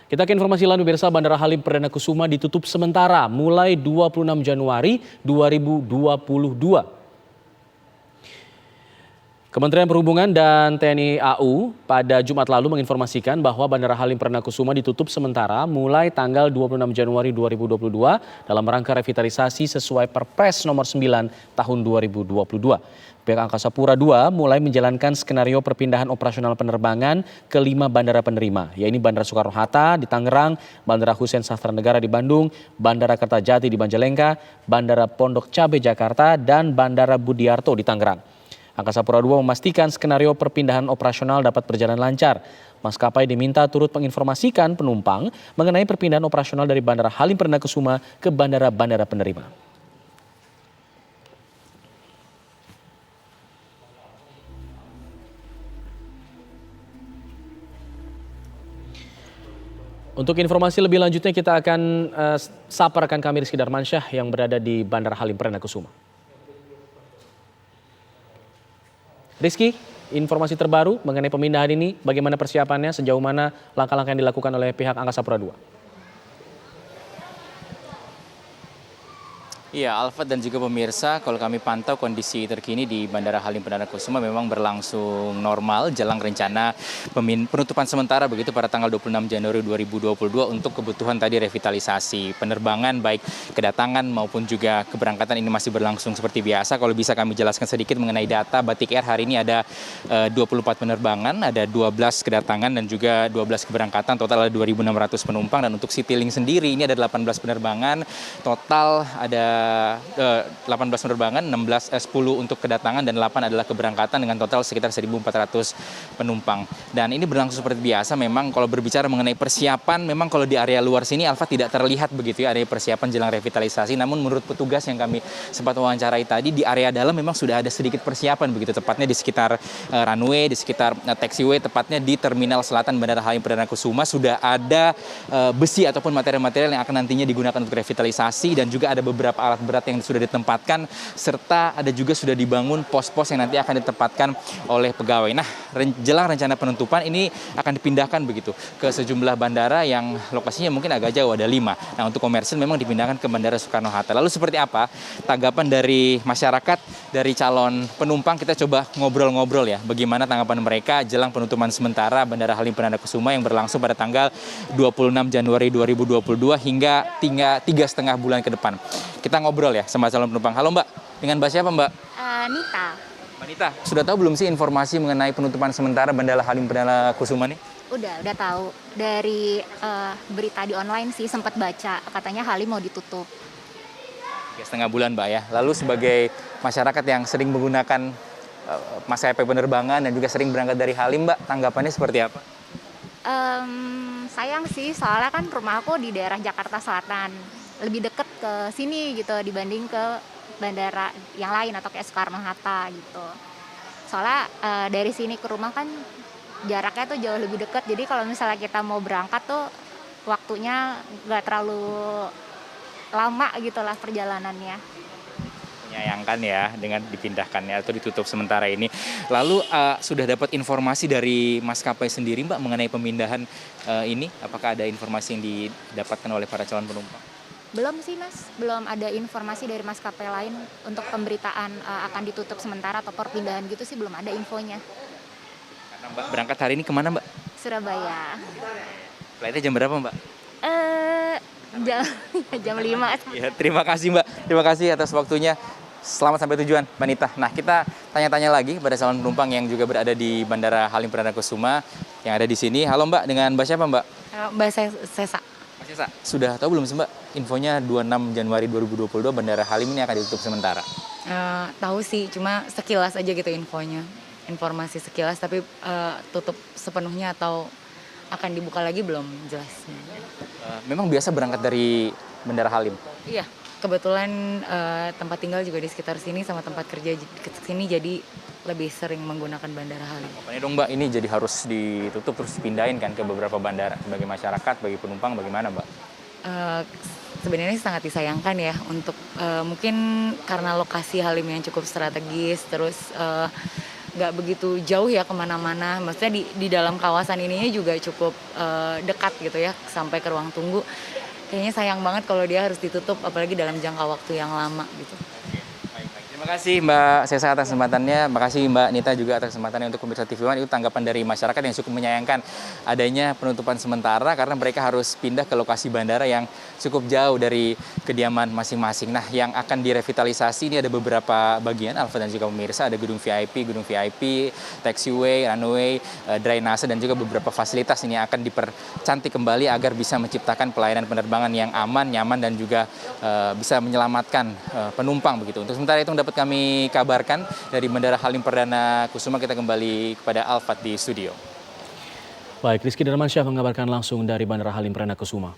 Kita ke informasi lain pemirsa, Bandara Halim Perdana Kusuma ditutup sementara mulai 26 Januari 2022. Kementerian Perhubungan dan TNI AU pada Jumat lalu menginformasikan bahwa Bandara Halim Perdana Kusuma ditutup sementara mulai tanggal 26 Januari 2022 dalam rangka revitalisasi sesuai Perpres nomor 9 tahun 2022. Pihak Angkasa Pura II mulai menjalankan skenario perpindahan operasional penerbangan ke 5 bandara penerima, yaitu Bandara Soekarno-Hatta di Tangerang, Bandara Hussein Sastranegara di Bandung, Bandara Kertajati di Majalengka, Bandara Pondok Cabe Jakarta, dan Bandara Budiarto di Tangerang. Angkasa Pura II memastikan skenario perpindahan operasional dapat berjalan lancar. Maskapai diminta turut menginformasikan penumpang mengenai perpindahan operasional dari Bandara Halim Perdana Kusuma ke bandara-bandara penerima. Untuk informasi lebih lanjutnya kita akan sapa rekan kami Rizky Darmansyah yang berada di Bandara Halim Perdana Kusuma. Rizky, informasi terbaru mengenai pemindahan ini, bagaimana persiapannya, sejauh mana langkah-langkah yang dilakukan oleh pihak Angkasa Pura II? Iya, Alfat dan juga pemirsa, kalau kami pantau kondisi terkini di Bandara Halim Perdana Kusuma memang berlangsung normal jelang rencana penutupan sementara begitu pada tanggal 26 Januari 2022 untuk kebutuhan tadi revitalisasi penerbangan baik kedatangan maupun juga keberangkatan ini masih berlangsung seperti biasa. Kalau bisa kami jelaskan sedikit mengenai data Batik Air hari ini ada 24 penerbangan, ada 12 kedatangan dan juga 12 keberangkatan, total ada 2.600 penumpang, dan untuk Citylink sendiri ini ada 18 penerbangan, total ada 18 penerbangan, 10 untuk kedatangan dan 8 adalah keberangkatan dengan total sekitar 1.400 penumpang. Dan ini berlangsung seperti biasa. Memang kalau berbicara mengenai persiapan, memang kalau di area luar sini Alfa tidak terlihat begitu ya ada persiapan jelang revitalisasi. Namun menurut petugas yang kami sempat wawancarai tadi, di area dalam memang sudah ada sedikit persiapan begitu, tepatnya di sekitar runway, di sekitar taxiway, tepatnya di Terminal Selatan Bandara Halim Perdana Kusuma sudah ada besi ataupun material-material yang akan nantinya digunakan untuk revitalisasi, dan juga ada beberapa alat berat yang sudah ditempatkan, serta ada juga sudah dibangun pos-pos yang nanti akan ditempatkan oleh pegawai. Nah, jelang rencana penutupan ini akan dipindahkan begitu ke sejumlah bandara yang lokasinya mungkin agak jauh, ada 5. Nah, untuk komersil memang dipindahkan ke Bandara Soekarno-Hatta. Lalu seperti apa tanggapan dari masyarakat, dari calon penumpang? Kita coba ngobrol-ngobrol ya, bagaimana tanggapan mereka jelang penutupan sementara Bandara Halim Perdana Kusuma yang berlangsung pada tanggal 26 Januari 2022 hingga 3,5 bulan ke depan. Kita ngobrol ya sama calon penumpang. Halo Mbak, dengan Mbak siapa Mbak? Nita. Mbak Nita, sudah tahu belum sih informasi mengenai penutupan sementara Bandara Halim Perdana Kusuma nih? Udah tahu. Dari berita di online sih sempat baca, katanya Halim mau ditutup. 3,5 bulan Mbak ya. Lalu sebagai masyarakat yang sering menggunakan maskapai penerbangan dan juga sering berangkat dari Halim, Mbak, tanggapannya seperti apa? Sayang sih, soalnya kan rumah aku di daerah Jakarta Selatan. Lebih deket ke sini gitu dibanding ke bandara yang lain atau kayak Soekarno-Hatta gitu. Soalnya dari sini ke rumah kan jaraknya tuh jauh lebih dekat. Jadi kalau misalnya kita mau berangkat tuh waktunya nggak terlalu lama gitu lah perjalanannya. Menyayangkan ya dengan dipindahkannya atau ditutup sementara ini. Lalu sudah dapat informasi dari maskapai sendiri Mbak mengenai pemindahan ini? Apakah ada informasi yang didapatkan oleh para calon penumpang? Belum sih Mas, belum ada informasi dari maskapai lain untuk pemberitaan akan ditutup sementara atau perpindahan gitu sih, belum ada infonya. Karena Mbak berangkat hari ini kemana Mbak? Surabaya. Flightnya jam berapa Mbak? Jam 5. Ya, terima kasih Mbak, terima kasih atas waktunya. Selamat sampai tujuan Mbak Nita. Nah, kita tanya-tanya lagi pada calon penumpang yang juga berada di Bandara Halim Perdana Kusuma yang ada di sini. Halo Mbak, dengan Mbak siapa Mbak? Mbak Sesa. Sudah tahu belum sih Mbak infonya 26 Januari 2022 Bandara Halim ini akan ditutup sementara? Tahu sih, cuma sekilas aja gitu infonya. Informasi sekilas, tapi tutup sepenuhnya atau akan dibuka lagi belum jelasnya. Memang biasa berangkat dari Bandara Halim? Iya, kebetulan tempat tinggal juga di sekitar sini sama tempat kerja di sini, jadi lebih sering menggunakan Bandara Halim. Makanya dong Mbak, ini jadi harus ditutup terus dipindahin kan ke beberapa bandara. Bagi masyarakat, bagi penumpang bagaimana Mbak? Sebenarnya sangat disayangkan ya untuk mungkin karena lokasi Halim yang cukup strategis, terus nggak begitu jauh ya kemana-mana. Maksudnya di dalam kawasan ininya juga cukup dekat gitu ya sampai ke ruang tunggu. Kayaknya sayang banget kalau dia harus ditutup, apalagi dalam jangka waktu yang lama gitu. Terima kasih Mbak Sesa atas kesempatannya, terima kasih Mbak Nita juga atas kesempatannya untuk pemirsa TV One. Itu tanggapan dari masyarakat yang cukup menyayangkan adanya penutupan sementara karena mereka harus pindah ke lokasi bandara yang cukup jauh dari kediaman masing-masing. Nah, yang akan direvitalisasi ini ada beberapa bagian, Alfa dan juga pemirsa, ada gedung VIP, taxiway, runway, drainase dan juga beberapa fasilitas ini akan dipercantik kembali agar bisa menciptakan pelayanan penerbangan yang aman, nyaman dan juga bisa menyelamatkan penumpang begitu. Untuk sementara itu dapat kami kabarkan dari Bandara Halim Perdana Kusuma. Kita kembali kepada Alfat di studio. Baik, Rizky Darmansyah mengabarkan langsung dari Bandara Halim Perdana Kusuma.